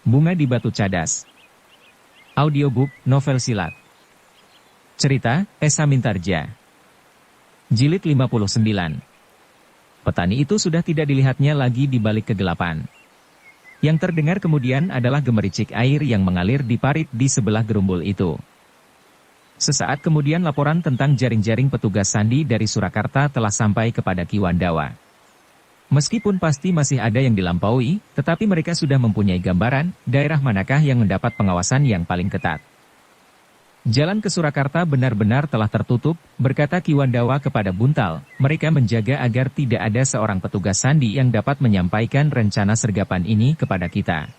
Bunga di Batu Cadas. Audiobook, novel silat. Cerita, Esa Mintarja. Jilid 59. Petani itu sudah tidak dilihatnya lagi di balik kegelapan. Yang terdengar kemudian adalah gemericik air yang mengalir di parit di sebelah gerumbul itu. Sesaat kemudian laporan tentang jaring-jaring petugas sandi dari Surakarta telah sampai kepada Ki Wandawa. Meskipun pasti masih ada yang dilampaui, tetapi mereka sudah mempunyai gambaran, daerah manakah yang mendapat pengawasan yang paling ketat. Jalan ke Surakarta benar-benar telah tertutup, berkata Ki Wandawa kepada Buntal, mereka menjaga agar tidak ada seorang petugas sandi yang dapat menyampaikan rencana sergapan ini kepada kita.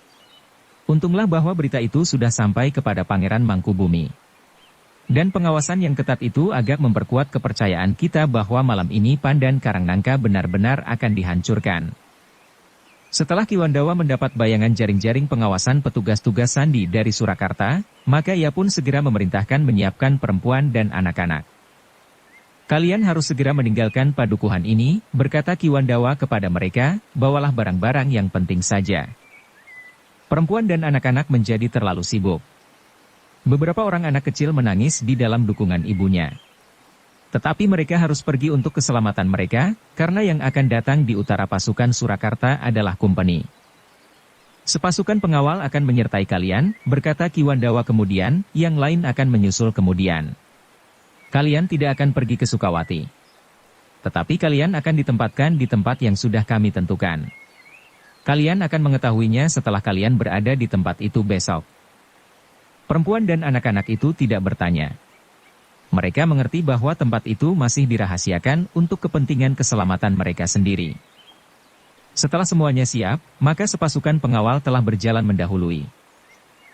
Untunglah bahwa berita itu sudah sampai kepada Pangeran Mangkubumi. Dan pengawasan yang ketat itu agak memperkuat kepercayaan kita bahwa malam ini Pandan Karangnangka benar-benar akan dihancurkan. Setelah Ki Wandawa mendapat bayangan jaring-jaring pengawasan petugas-tugas sandi dari Surakarta, maka ia pun segera memerintahkan menyiapkan perempuan dan anak-anak. Kalian harus segera meninggalkan padukuhan ini, berkata Ki Wandawa kepada mereka, bawalah barang-barang yang penting saja. Perempuan dan anak-anak menjadi terlalu sibuk. Beberapa orang anak kecil menangis di dalam dukungan ibunya. Tetapi mereka harus pergi untuk keselamatan mereka, karena yang akan datang di utara pasukan Surakarta adalah Kumpeni. Sepasukan pengawal akan menyertai kalian, berkata Ki Wandawa kemudian, yang lain akan menyusul kemudian. Kalian tidak akan pergi ke Sukawati. Tetapi kalian akan ditempatkan di tempat yang sudah kami tentukan. Kalian akan mengetahuinya setelah kalian berada di tempat itu besok. Perempuan dan anak-anak itu tidak bertanya. Mereka mengerti bahwa tempat itu masih dirahasiakan untuk kepentingan keselamatan mereka sendiri. Setelah semuanya siap, maka sepasukan pengawal telah berjalan mendahului.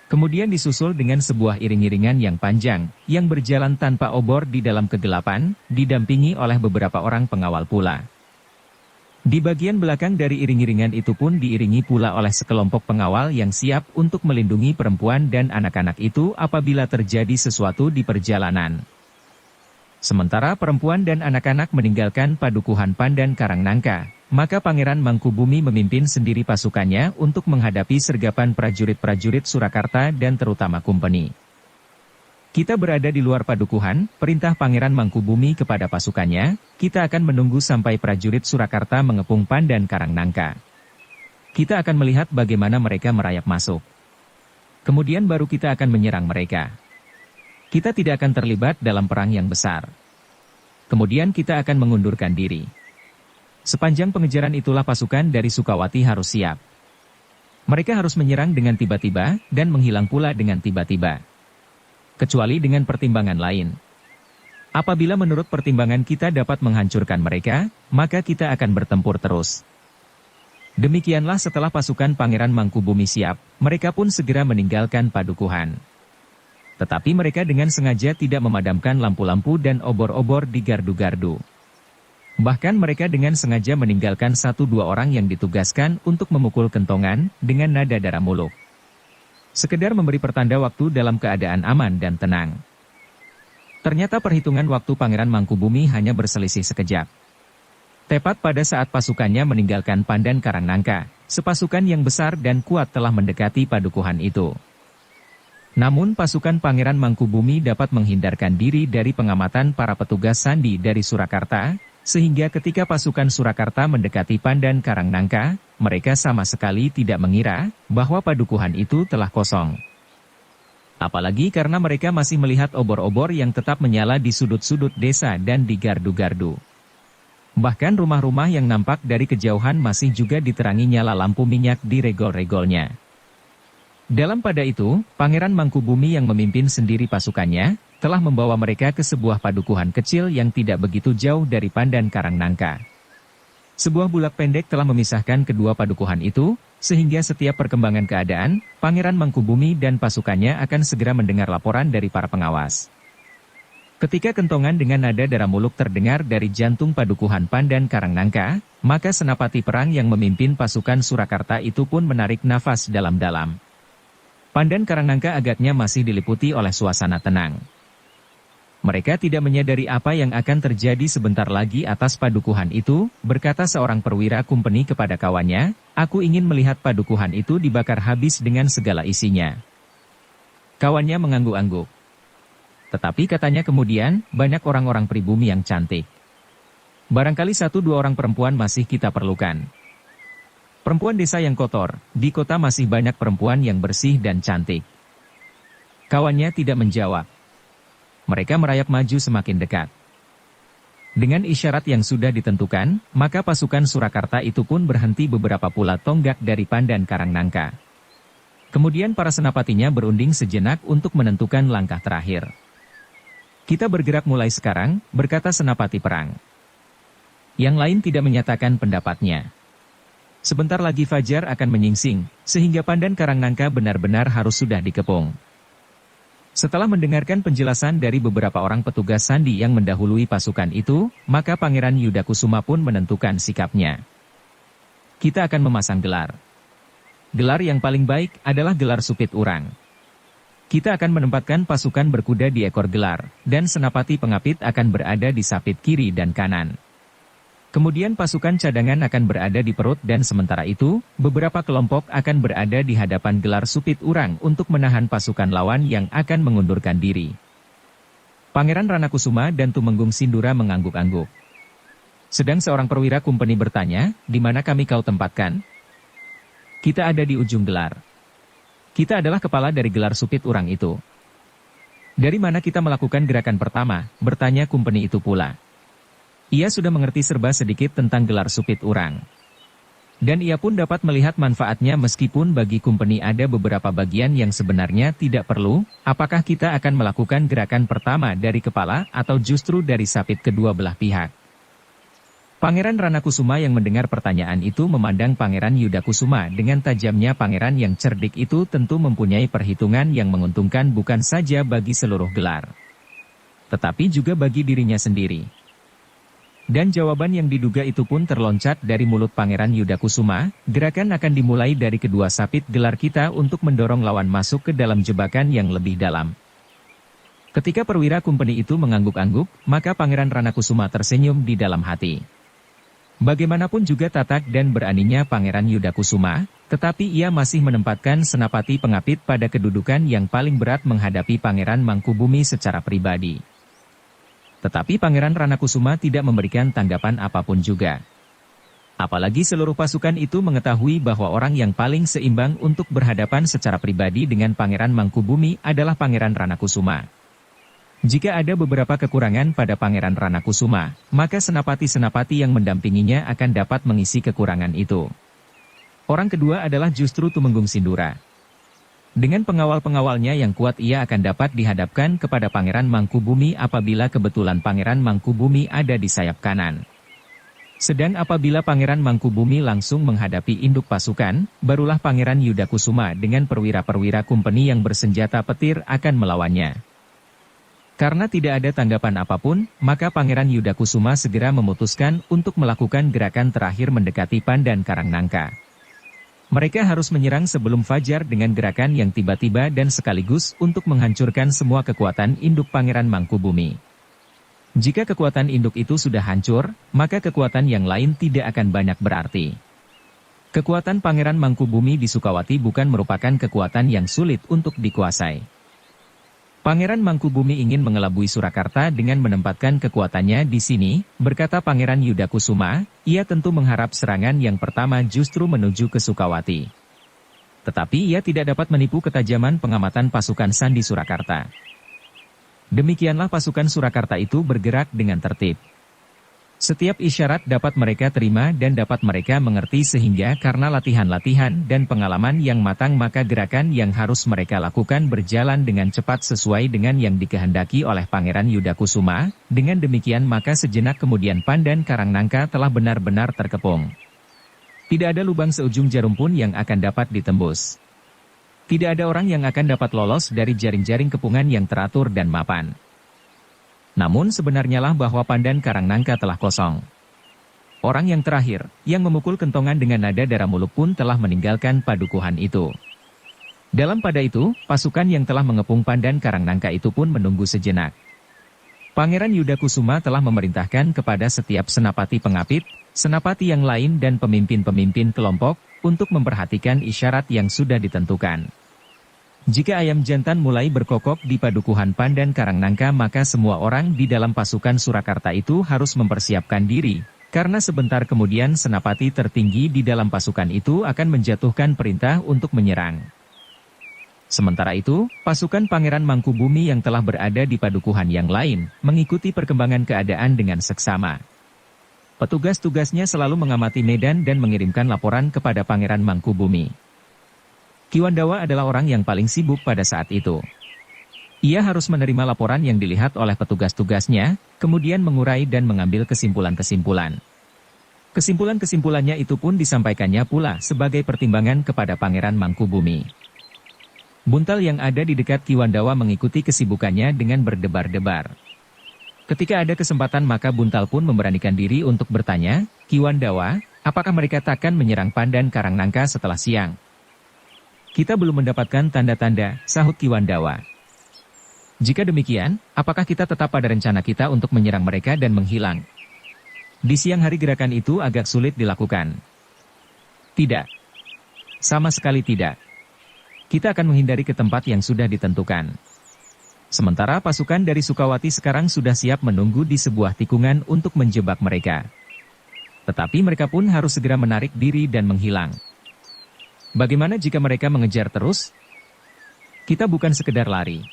Kemudian disusul dengan sebuah iring-iringan yang panjang, yang berjalan tanpa obor di dalam kegelapan, didampingi oleh beberapa orang pengawal pula. Di bagian belakang dari iring-iringan itu pun diiringi pula oleh sekelompok pengawal yang siap untuk melindungi perempuan dan anak-anak itu apabila terjadi sesuatu di perjalanan. Sementara perempuan dan anak-anak meninggalkan padukuhan Pandan Karangnangka, maka Pangeran Mangkubumi memimpin sendiri pasukannya untuk menghadapi sergapan prajurit-prajurit Surakarta dan terutama Kumpeni. Kita berada di luar padukuhan, perintah Pangeran Mangkubumi kepada pasukannya, kita akan menunggu sampai prajurit Surakarta mengepung Pandan Karangnangka. Kita akan melihat bagaimana mereka merayap masuk. Kemudian baru kita akan menyerang mereka. Kita tidak akan terlibat dalam perang yang besar. Kemudian kita akan mengundurkan diri. Sepanjang pengejaran itulah pasukan dari Sukawati harus siap. Mereka harus menyerang dengan tiba-tiba, dan menghilang pula dengan tiba-tiba. Kecuali dengan pertimbangan lain. Apabila menurut pertimbangan kita dapat menghancurkan mereka, maka kita akan bertempur terus. Demikianlah setelah pasukan Pangeran Mangkubumi siap, mereka pun segera meninggalkan padukuhan. Tetapi mereka dengan sengaja tidak memadamkan lampu-lampu dan obor-obor di gardu-gardu. Bahkan mereka dengan sengaja meninggalkan 1-2 orang yang ditugaskan untuk memukul kentongan dengan nada darah muluk. Sekedar memberi pertanda waktu dalam keadaan aman dan tenang. Ternyata perhitungan waktu Pangeran Mangkubumi hanya berselisih sekejap. Tepat pada saat pasukannya meninggalkan Pandan Karangnangka, sepasukan yang besar dan kuat telah mendekati padukuhan itu. Namun pasukan Pangeran Mangkubumi dapat menghindarkan diri dari pengamatan para petugas sandi dari Surakarta, sehingga ketika pasukan Surakarta mendekati Pandan Karangnangka, mereka sama sekali tidak mengira bahwa padukuhan itu telah kosong. Apalagi karena mereka masih melihat obor-obor yang tetap menyala di sudut-sudut desa dan di gardu-gardu. Bahkan rumah-rumah yang nampak dari kejauhan masih juga diterangi nyala lampu minyak di regol-regolnya. Dalam pada itu, Pangeran Mangkubumi yang memimpin sendiri pasukannya, telah membawa mereka ke sebuah padukuhan kecil yang tidak begitu jauh dari Pandan Karangnangka. Sebuah bulak pendek telah memisahkan kedua padukuhan itu, sehingga setiap perkembangan keadaan, Pangeran Mangkubumi dan pasukannya akan segera mendengar laporan dari para pengawas. Ketika kentongan dengan nada darah muluk terdengar dari jantung padukuhan Pandan Karangnangka, maka senapati perang yang memimpin pasukan Surakarta itu pun menarik nafas dalam-dalam. Pandan Karangnangka agaknya masih diliputi oleh suasana tenang. Mereka tidak menyadari apa yang akan terjadi sebentar lagi atas padukuhan itu, berkata seorang perwira kumpeni kepada kawannya, aku ingin melihat padukuhan itu dibakar habis dengan segala isinya. Kawannya mengangguk-angguk. Tetapi katanya kemudian, banyak orang-orang pribumi yang cantik. Barangkali 1-2 orang perempuan masih kita perlukan. Perempuan desa yang kotor, di kota masih banyak perempuan yang bersih dan cantik. Kawannya tidak menjawab. Mereka merayap maju semakin dekat. Dengan isyarat yang sudah ditentukan, maka pasukan Surakarta itu pun berhenti beberapa pula tonggak dari Pandan Karangnangka. Kemudian para senapatinya berunding sejenak untuk menentukan langkah terakhir. Kita bergerak mulai sekarang, berkata senapati perang. Yang lain tidak menyatakan pendapatnya. Sebentar lagi fajar akan menyingsing, sehingga Pandan Karangnangka benar-benar harus sudah dikepung. Setelah mendengarkan penjelasan dari beberapa orang petugas sandi yang mendahului pasukan itu, maka Pangeran Yudakusuma pun menentukan sikapnya. Kita akan memasang gelar. Gelar yang paling baik adalah gelar supit urang. Kita akan menempatkan pasukan berkuda di ekor gelar, dan senapati pengapit akan berada di sapit kiri dan kanan. Kemudian pasukan cadangan akan berada di perut dan sementara itu, beberapa kelompok akan berada di hadapan gelar supit urang untuk menahan pasukan lawan yang akan mengundurkan diri. Pangeran Ranakusuma dan Tumenggung Sindura mengangguk-angguk. Sedang seorang perwira kumpeni bertanya, di mana kami kau tempatkan? Kita ada di ujung gelar. Kita adalah kepala dari gelar supit urang itu. Dari mana kita melakukan gerakan pertama? Bertanya kumpeni itu pula. Ia sudah mengerti serba sedikit tentang gelar supit urang. Dan ia pun dapat melihat manfaatnya meskipun bagi kumpeni ada beberapa bagian yang sebenarnya tidak perlu, apakah kita akan melakukan gerakan pertama dari kepala atau justru dari sapit kedua belah pihak. Pangeran Ranakusuma yang mendengar pertanyaan itu memandang Pangeran Yudakusuma dengan tajamnya. Pangeran yang cerdik itu tentu mempunyai perhitungan yang menguntungkan bukan saja bagi seluruh gelar, tetapi juga bagi dirinya sendiri. Dan jawaban yang diduga itu pun terloncat dari mulut Pangeran Yudakusuma, gerakan akan dimulai dari kedua sapit gelar kita untuk mendorong lawan masuk ke dalam jebakan yang lebih dalam. Ketika perwira kumpeni itu mengangguk-angguk, maka Pangeran Ranakusuma tersenyum di dalam hati. Bagaimanapun juga tatak dan beraninya Pangeran Yudakusuma, tetapi ia masih menempatkan senapati pengapit pada kedudukan yang paling berat menghadapi Pangeran Mangkubumi secara pribadi. Tetapi Pangeran Ranakusuma tidak memberikan tanggapan apapun juga. Apalagi seluruh pasukan itu mengetahui bahwa orang yang paling seimbang untuk berhadapan secara pribadi dengan Pangeran Mangkubumi adalah Pangeran Ranakusuma. Jika ada beberapa kekurangan pada Pangeran Ranakusuma, maka senapati-senapati yang mendampinginya akan dapat mengisi kekurangan itu. Orang kedua adalah justru Tumenggung Sindura. Dengan pengawal-pengawalnya yang kuat ia akan dapat dihadapkan kepada Pangeran Mangkubumi apabila kebetulan Pangeran Mangkubumi ada di sayap kanan. Sedang apabila Pangeran Mangkubumi langsung menghadapi induk pasukan, barulah Pangeran Yudakusuma dengan perwira-perwira kumpeni yang bersenjata petir akan melawannya. Karena tidak ada tanggapan apapun, maka Pangeran Yudakusuma segera memutuskan untuk melakukan gerakan terakhir mendekati Pandan Karangnangka. Mereka harus menyerang sebelum fajar dengan gerakan yang tiba-tiba dan sekaligus untuk menghancurkan semua kekuatan induk Pangeran Mangkubumi. Jika kekuatan induk itu sudah hancur, maka kekuatan yang lain tidak akan banyak berarti. Kekuatan Pangeran Mangkubumi di Sukawati bukan merupakan kekuatan yang sulit untuk dikuasai. Pangeran Mangkubumi ingin mengelabui Surakarta dengan menempatkan kekuatannya di sini, berkata Pangeran Yudakusuma, ia tentu mengharap serangan yang pertama justru menuju ke Sukawati. Tetapi ia tidak dapat menipu ketajaman pengamatan pasukan sandi Surakarta. Demikianlah pasukan Surakarta itu bergerak dengan tertib. Setiap isyarat dapat mereka terima dan dapat mereka mengerti sehingga karena latihan-latihan dan pengalaman yang matang maka gerakan yang harus mereka lakukan berjalan dengan cepat sesuai dengan yang dikehendaki oleh Pangeran Yudakusuma. Dengan demikian maka sejenak kemudian Pandan Karangnangka telah benar-benar terkepung. Tidak ada lubang seujung jarum pun yang akan dapat ditembus. Tidak ada orang yang akan dapat lolos dari jaring-jaring kepungan yang teratur dan mapan. Namun sebenarnya lah bahwa Pandan Karangnangka telah kosong. Orang yang terakhir, yang memukul kentongan dengan nada darah muluk pun telah meninggalkan padukuhan itu. Dalam pada itu, pasukan yang telah mengepung Pandan Karangnangka itu pun menunggu sejenak. Pangeran Yudakusuma telah memerintahkan kepada setiap senapati pengapit, senapati yang lain dan pemimpin-pemimpin kelompok, untuk memperhatikan isyarat yang sudah ditentukan. Jika ayam jantan mulai berkokok di Padukuhan Pandan Karangnangka, maka semua orang di dalam pasukan Surakarta itu harus mempersiapkan diri, karena sebentar kemudian senapati tertinggi di dalam pasukan itu akan menjatuhkan perintah untuk menyerang. Sementara itu, pasukan Pangeran Mangkubumi yang telah berada di padukuhan yang lain, mengikuti perkembangan keadaan dengan seksama. Petugas-tugasnya selalu mengamati medan dan mengirimkan laporan kepada Pangeran Mangkubumi. Ki Wandawa adalah orang yang paling sibuk pada saat itu. Ia harus menerima laporan yang dilihat oleh petugas-tugasnya, kemudian mengurai dan mengambil kesimpulan-kesimpulan. Kesimpulan-kesimpulannya itu pun disampaikannya pula sebagai pertimbangan kepada Pangeran Mangkubumi. Buntal yang ada di dekat Ki Wandawa mengikuti kesibukannya dengan berdebar-debar. Ketika ada kesempatan maka Buntal pun memberanikan diri untuk bertanya, "Ki Wandawa, apakah mereka takkan menyerang Pandan Karangnangka setelah siang?" "Kita belum mendapatkan tanda-tanda," sahut Ki Wandawa. "Jika demikian, apakah kita tetap pada rencana kita untuk menyerang mereka dan menghilang? Di siang hari gerakan itu agak sulit dilakukan." "Tidak. Sama sekali tidak. Kita akan menghindari ke tempat yang sudah ditentukan. Sementara pasukan dari Sukawati sekarang sudah siap menunggu di sebuah tikungan untuk menjebak mereka. Tetapi mereka pun harus segera menarik diri dan menghilang. Bagaimana jika mereka mengejar terus? Kita bukan sekedar lari.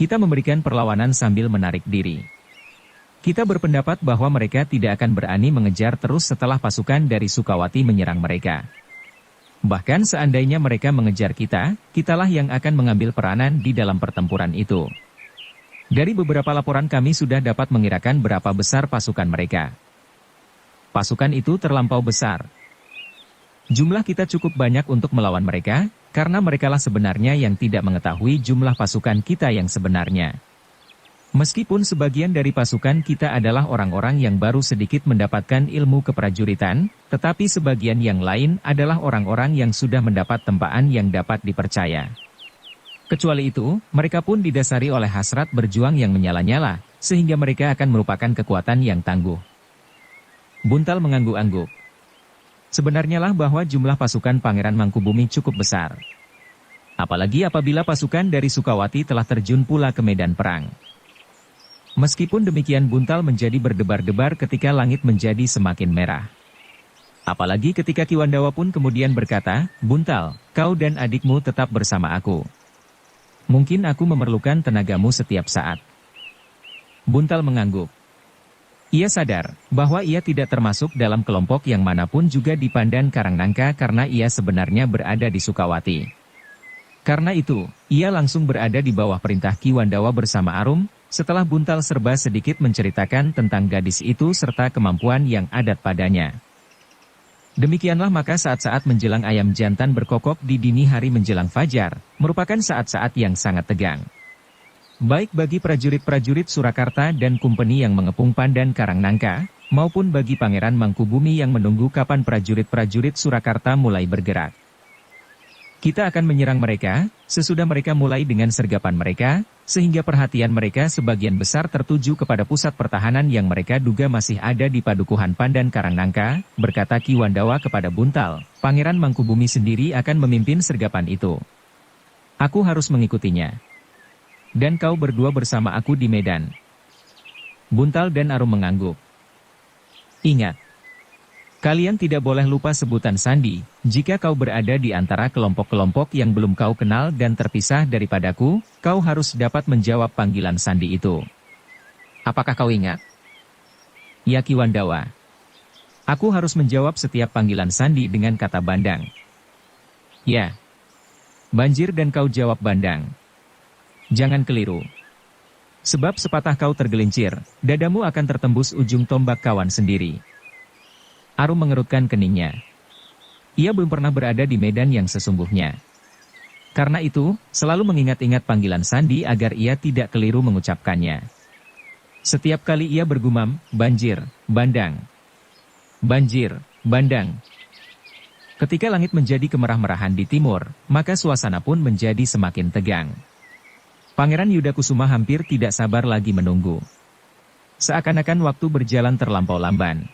Kita memberikan perlawanan sambil menarik diri. Kita berpendapat bahwa mereka tidak akan berani mengejar terus setelah pasukan dari Sukawati menyerang mereka. Bahkan seandainya mereka mengejar kita, kitalah yang akan mengambil peranan di dalam pertempuran itu. Dari beberapa laporan kami sudah dapat mengirakan berapa besar pasukan mereka. Pasukan itu terlampau besar. Jumlah kita cukup banyak untuk melawan mereka, karena merekalah sebenarnya yang tidak mengetahui jumlah pasukan kita yang sebenarnya. Meskipun sebagian dari pasukan kita adalah orang-orang yang baru sedikit mendapatkan ilmu keprajuritan, tetapi sebagian yang lain adalah orang-orang yang sudah mendapat tempaan yang dapat dipercaya. Kecuali itu, mereka pun didasari oleh hasrat berjuang yang menyala-nyala, sehingga mereka akan merupakan kekuatan yang tangguh." Buntal mengangguk-angguk. Sebenarnya lah bahwa jumlah pasukan Pangeran Mangkubumi cukup besar. Apalagi apabila pasukan dari Sukawati telah terjun pula ke medan perang. Meskipun demikian Buntal menjadi berdebar-debar ketika langit menjadi semakin merah. Apalagi ketika Ki Wandawa pun kemudian berkata, "Buntal, kau dan adikmu tetap bersama aku. Mungkin aku memerlukan tenagamu setiap saat." Buntal mengangguk. Ia sadar bahwa ia tidak termasuk dalam kelompok yang manapun juga di Pandan Karangnangka karena ia sebenarnya berada di Sukawati. Karena itu, ia langsung berada di bawah perintah Ki Wandawa bersama Arum. Setelah Buntal serba sedikit menceritakan tentang gadis itu serta kemampuan yang ada padanya. Demikianlah maka saat-saat menjelang ayam jantan berkokok di dini hari menjelang fajar, merupakan saat-saat yang sangat tegang. Baik bagi prajurit-prajurit Surakarta dan kumpeni yang mengepung Pandan Karangnangka, maupun bagi Pangeran Mangkubumi yang menunggu kapan prajurit-prajurit Surakarta mulai bergerak. Kita akan menyerang mereka, sesudah mereka mulai dengan sergapan mereka, sehingga perhatian mereka sebagian besar tertuju kepada pusat pertahanan yang mereka duga masih ada di Padukuhan Pandan Karangnangka, berkata Ki Wandawa kepada Buntal. Pangeran Mangkubumi sendiri akan memimpin sergapan itu. Aku harus mengikutinya. Dan kau berdua bersama aku di medan. Buntal dan Arum mengangguk. Ingat. Kalian tidak boleh lupa sebutan sandi, jika kau berada di antara kelompok-kelompok yang belum kau kenal dan terpisah daripadaku, kau harus dapat menjawab panggilan sandi itu. Apakah kau ingat? Ya Ki Wandawa. Aku harus menjawab setiap panggilan sandi dengan kata bandang. Ya. Banjir dan kau jawab bandang. Jangan keliru. Sebab sepatah kau tergelincir, dadamu akan tertembus ujung tombak kawan sendiri. Arum mengerutkan keningnya. Ia belum pernah berada di medan yang sesungguhnya. Karena itu, selalu mengingat-ingat panggilan sandi agar ia tidak keliru mengucapkannya. Setiap kali ia bergumam, banjir, bandang. Banjir, bandang. Ketika langit menjadi kemerah-merahan di timur, maka suasana pun menjadi semakin tegang. Pangeran Yudakusuma hampir tidak sabar lagi menunggu. Seakan-akan waktu berjalan terlampau lamban.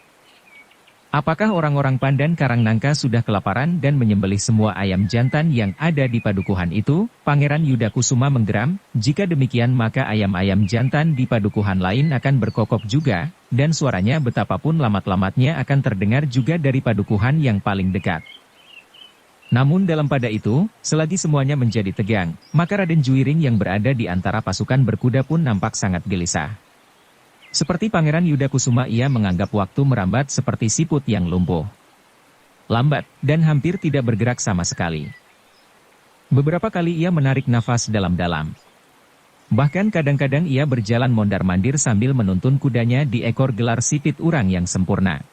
Apakah orang-orang Pandan Karangnangka sudah kelaparan dan menyembelih semua ayam jantan yang ada di padukuhan itu? Pangeran Yudakusuma menggeram, jika demikian maka ayam-ayam jantan di padukuhan lain akan berkokok juga, dan suaranya betapapun lamat-lamatnya akan terdengar juga dari padukuhan yang paling dekat. Namun dalam pada itu, selagi semuanya menjadi tegang, maka Raden Juiring yang berada di antara pasukan berkuda pun nampak sangat gelisah. Seperti Pangeran Yudakusuma, ia menganggap waktu merambat seperti siput yang lumpuh. Lambat, dan hampir tidak bergerak sama sekali. Beberapa kali ia menarik nafas dalam-dalam. Bahkan kadang-kadang ia berjalan mondar-mandir sambil menuntun kudanya di ekor gelar sipit urang yang sempurna.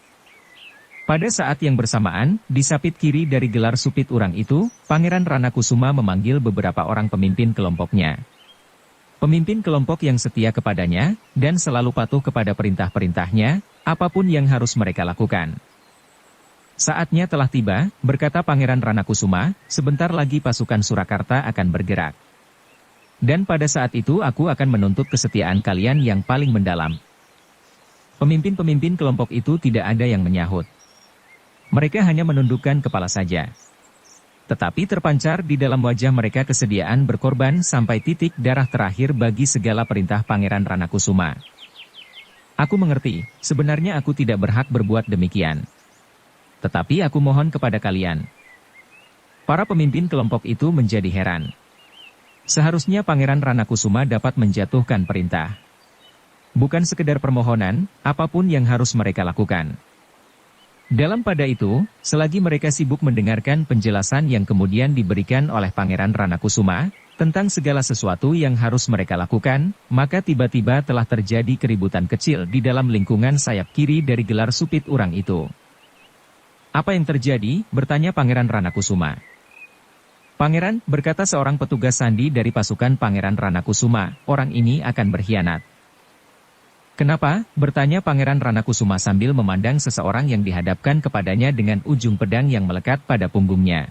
Pada saat yang bersamaan, di sapit kiri dari gelar supit urang itu, Pangeran Ranakusuma memanggil beberapa orang pemimpin kelompoknya. Pemimpin kelompok yang setia kepadanya, dan selalu patuh kepada perintah-perintahnya, apapun yang harus mereka lakukan. Saatnya telah tiba, berkata Pangeran Ranakusuma, sebentar lagi pasukan Surakarta akan bergerak. Dan pada saat itu aku akan menuntut kesetiaan kalian yang paling mendalam. Pemimpin-pemimpin kelompok itu tidak ada yang menyahut. Mereka hanya menundukkan kepala saja. Tetapi terpancar di dalam wajah mereka kesediaan berkorban sampai titik darah terakhir bagi segala perintah Pangeran Ranakusuma. Aku mengerti, sebenarnya aku tidak berhak berbuat demikian. Tetapi aku mohon kepada kalian. Para pemimpin kelompok itu menjadi heran. Seharusnya Pangeran Ranakusuma dapat menjatuhkan perintah. Bukan sekedar permohonan, apapun yang harus mereka lakukan. Dalam pada itu, selagi mereka sibuk mendengarkan penjelasan yang kemudian diberikan oleh Pangeran Ranakusuma, tentang segala sesuatu yang harus mereka lakukan, maka tiba-tiba telah terjadi keributan kecil di dalam lingkungan sayap kiri dari gelar supit urang itu. Apa yang terjadi? Bertanya Pangeran Ranakusuma. Pangeran, berkata seorang petugas sandi dari pasukan Pangeran Ranakusuma, orang ini akan berkhianat. Kenapa? Bertanya Pangeran Ranakusuma sambil memandang seseorang yang dihadapkan kepadanya dengan ujung pedang yang melekat pada punggungnya.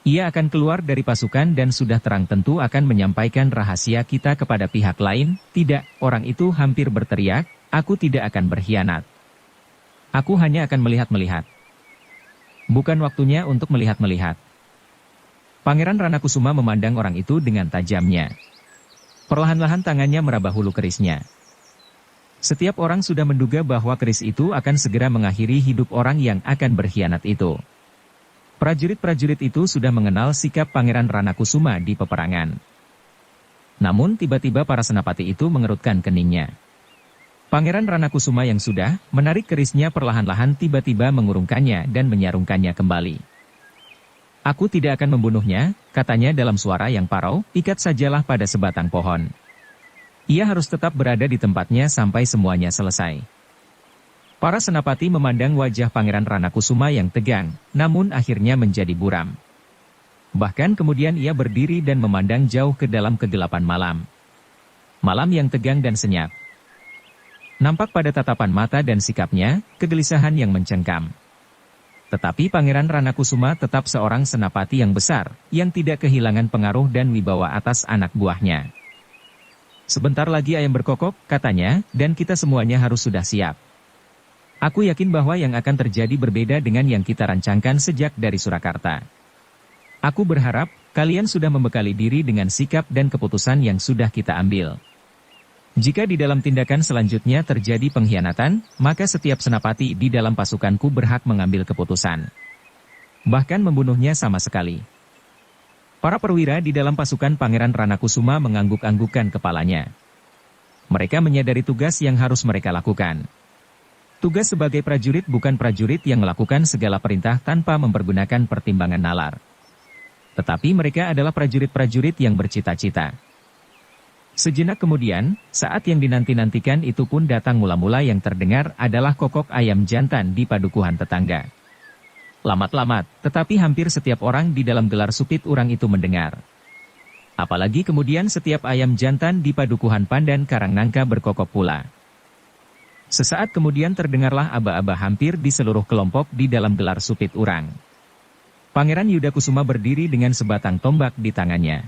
Ia akan keluar dari pasukan dan sudah terang tentu akan menyampaikan rahasia kita kepada pihak lain. Tidak, orang itu hampir berteriak, aku tidak akan berkhianat. Aku hanya akan melihat-melihat. Bukan waktunya untuk melihat-melihat. Pangeran Ranakusuma memandang orang itu dengan tajamnya. Perlahan-lahan tangannya meraba hulu kerisnya. Setiap orang sudah menduga bahwa keris itu akan segera mengakhiri hidup orang yang akan berkhianat itu. Prajurit-prajurit itu sudah mengenal sikap Pangeran Ranakusuma di peperangan. Namun tiba-tiba para senapati itu mengerutkan keningnya. Pangeran Ranakusuma yang sudah menarik kerisnya perlahan-lahan tiba-tiba mengurungkannya dan menyarungkannya kembali. Aku tidak akan membunuhnya, katanya dalam suara yang parau, ikat sajalah pada sebatang pohon. Ia harus tetap berada di tempatnya sampai semuanya selesai. Para senapati memandang wajah Pangeran Ranakusuma yang tegang, namun akhirnya menjadi buram. Bahkan kemudian ia berdiri dan memandang jauh ke dalam kegelapan malam. Malam yang tegang dan senyap. Nampak pada tatapan mata dan sikapnya, kegelisahan yang mencengkam. Tetapi Pangeran Ranakusuma tetap seorang senapati yang besar, yang tidak kehilangan pengaruh dan wibawa atas anak buahnya. Sebentar lagi ayam berkokok, katanya, dan kita semuanya harus sudah siap. Aku yakin bahwa yang akan terjadi berbeda dengan yang kita rancangkan sejak dari Surakarta. Aku berharap, kalian sudah membekali diri dengan sikap dan keputusan yang sudah kita ambil. Jika di dalam tindakan selanjutnya terjadi pengkhianatan, maka setiap senapati di dalam pasukanku berhak mengambil keputusan. Bahkan membunuhnya sama sekali. Para perwira di dalam pasukan Pangeran Ranakusuma mengangguk-anggukkan kepalanya. Mereka menyadari tugas yang harus mereka lakukan. Tugas sebagai prajurit bukan prajurit yang melakukan segala perintah tanpa mempergunakan pertimbangan nalar. Tetapi mereka adalah prajurit-prajurit yang bercita-cita. Sejenak kemudian, saat yang dinanti-nantikan itu pun datang mula-mula yang terdengar adalah kokok ayam jantan di padukuhan tetangga. Lamat-lamat, tetapi hampir setiap orang di dalam gelar supit urang itu mendengar. Apalagi kemudian setiap ayam jantan di padukuhan Pandan Karangnangka berkokok pula. Sesaat kemudian terdengarlah aba-aba hampir di seluruh kelompok di dalam gelar supit urang. Pangeran Yudakusuma berdiri dengan sebatang tombak di tangannya.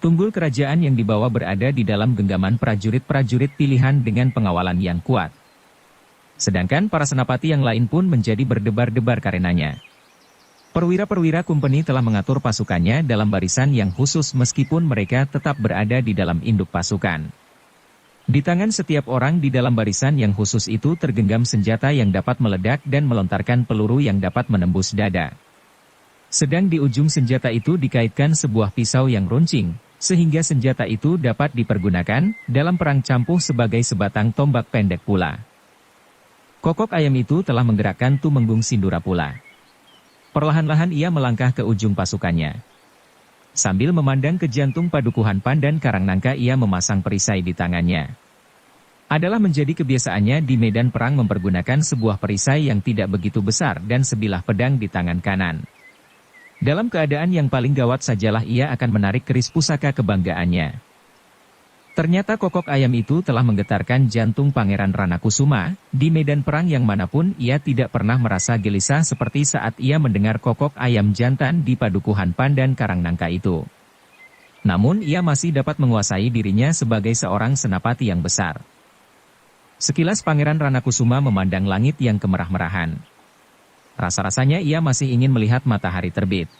Tunggul kerajaan yang dibawa berada di dalam genggaman prajurit-prajurit pilihan dengan pengawalan yang kuat. Sedangkan para senapati yang lain pun menjadi berdebar-debar karenanya. Perwira-perwira kumpeni telah mengatur pasukannya dalam barisan yang khusus meskipun mereka tetap berada di dalam induk pasukan. Di tangan setiap orang di dalam barisan yang khusus itu tergenggam senjata yang dapat meledak dan melontarkan peluru yang dapat menembus dada. Sedang di ujung senjata itu dikaitkan sebuah pisau yang runcing, sehingga senjata itu dapat dipergunakan dalam perang campuh sebagai sebatang tombak pendek pula. Kokok ayam itu telah menggerakkan Tumenggung Sindura pula. Perlahan-lahan ia melangkah ke ujung pasukannya. Sambil memandang ke jantung padukuhan Pandan Karangnangka, ia memasang perisai di tangannya. Adalah menjadi kebiasaannya di medan perang mempergunakan sebuah perisai yang tidak begitu besar dan sebilah pedang di tangan kanan. Dalam keadaan yang paling gawat sajalah ia akan menarik keris pusaka kebanggaannya. Ternyata kokok ayam itu telah menggetarkan jantung Pangeran Ranakusuma. Di medan perang yang manapun ia tidak pernah merasa gelisah seperti saat ia mendengar kokok ayam jantan di padukuhan Pandan Karangnangka itu. Namun ia masih dapat menguasai dirinya sebagai seorang senapati yang besar. Sekilas Pangeran Ranakusuma memandang langit yang kemerah-merahan. Rasa-rasanya ia masih ingin melihat matahari terbit.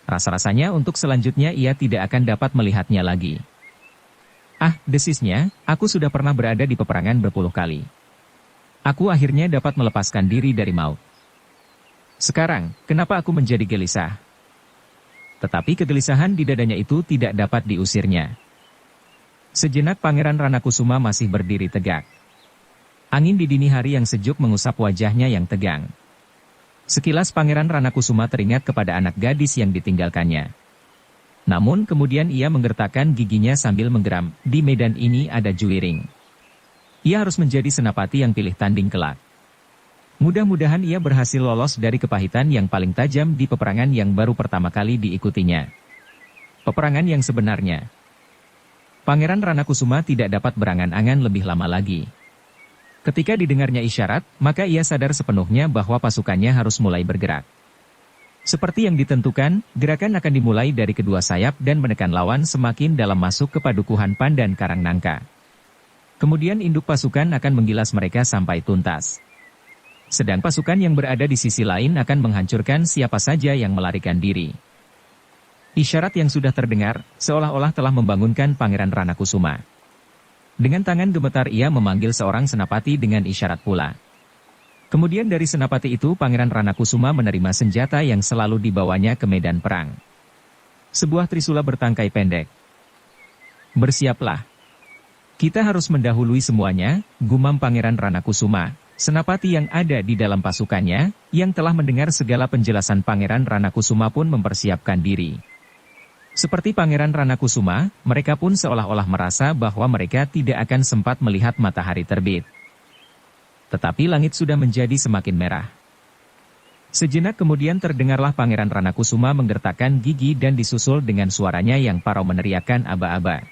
Rasa-rasanya untuk selanjutnya ia tidak akan dapat melihatnya lagi. Ah, desisnya, aku sudah pernah berada di peperangan berpuluh kali. Aku akhirnya dapat melepaskan diri dari maut. Sekarang, kenapa aku menjadi gelisah? Tetapi kegelisahan di dadanya itu tidak dapat diusirnya. Sejenak Pangeran Ranakusuma masih berdiri tegak. Angin di dini hari yang sejuk mengusap wajahnya yang tegang. Sekilas Pangeran Ranakusuma teringat kepada anak gadis yang ditinggalkannya. Namun kemudian ia menggertakkan giginya sambil menggeram, di medan ini ada Juwiring. Ia harus menjadi senapati yang pilih tanding kelak. Mudah-mudahan ia berhasil lolos dari kepahitan yang paling tajam di peperangan yang baru pertama kali diikutinya. Peperangan yang sebenarnya. Pangeran Ranakusuma tidak dapat berangan-angan lebih lama lagi. Ketika didengarnya isyarat, maka ia sadar sepenuhnya bahwa pasukannya harus mulai bergerak. Seperti yang ditentukan, gerakan akan dimulai dari kedua sayap dan menekan lawan semakin dalam masuk ke padukuhan Pandan Karangnangka. Kemudian induk pasukan akan menggilas mereka sampai tuntas. Sedang pasukan yang berada di sisi lain akan menghancurkan siapa saja yang melarikan diri. Isyarat yang sudah terdengar, seolah-olah telah membangunkan Pangeran Ranakusuma. Dengan tangan gemetar ia memanggil seorang senapati dengan isyarat pula. Kemudian dari senapati itu Pangeran Ranakusuma menerima senjata yang selalu dibawanya ke medan perang. Sebuah trisula bertangkai pendek. Bersiaplah. Kita harus mendahului semuanya, gumam Pangeran Ranakusuma, senapati yang ada di dalam pasukannya, yang telah mendengar segala penjelasan Pangeran Ranakusuma pun mempersiapkan diri. Seperti Pangeran Ranakusuma, mereka pun seolah-olah merasa bahwa mereka tidak akan sempat melihat matahari terbit. Tetapi langit sudah menjadi semakin merah. Sejenak kemudian terdengarlah Pangeran Ranakusuma menggertakkan gigi dan disusul dengan suaranya yang parau meneriakkan aba-aba.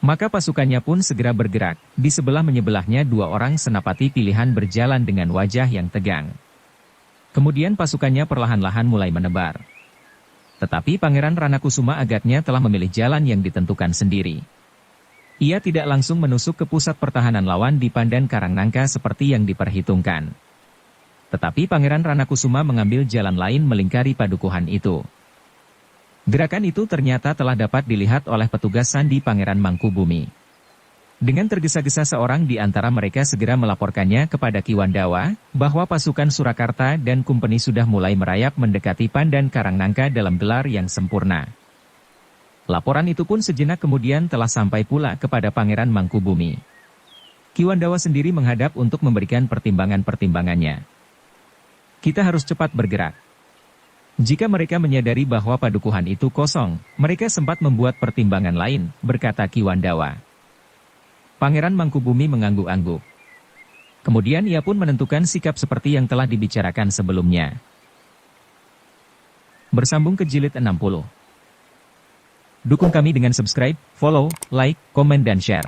Maka pasukannya pun segera bergerak, di sebelah menyebelahnya dua orang senapati pilihan berjalan dengan wajah yang tegang. Kemudian pasukannya perlahan-lahan mulai menebar. Tetapi Pangeran Ranakusuma agaknya telah memilih jalan yang ditentukan sendiri. Ia tidak langsung menusuk ke pusat pertahanan lawan di Pandan Karangnangka seperti yang diperhitungkan. Tetapi Pangeran Ranakusuma mengambil jalan lain melingkari padukuhan itu. Gerakan itu ternyata telah dapat dilihat oleh petugas sandi Pangeran Mangkubumi. Dengan tergesa-gesa seorang di antara mereka segera melaporkannya kepada Ki Wandawa, bahwa pasukan Surakarta dan kumpeni sudah mulai merayap mendekati Pandan Karangnangka dalam gelar yang sempurna. Laporan itu pun sejenak kemudian telah sampai pula kepada Pangeran Mangkubumi. Ki Wandawa sendiri menghadap untuk memberikan pertimbangan-pertimbangannya. Kita harus cepat bergerak. Jika mereka menyadari bahwa padukuhan itu kosong, mereka sempat membuat pertimbangan lain, berkata Ki Wandawa. Pangeran Mangkubumi mengangguk-angguk. Kemudian ia pun menentukan sikap seperti yang telah dibicarakan sebelumnya. Bersambung ke jilid 60. Dukung kami dengan subscribe, follow, like, komen dan share.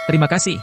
Terima kasih.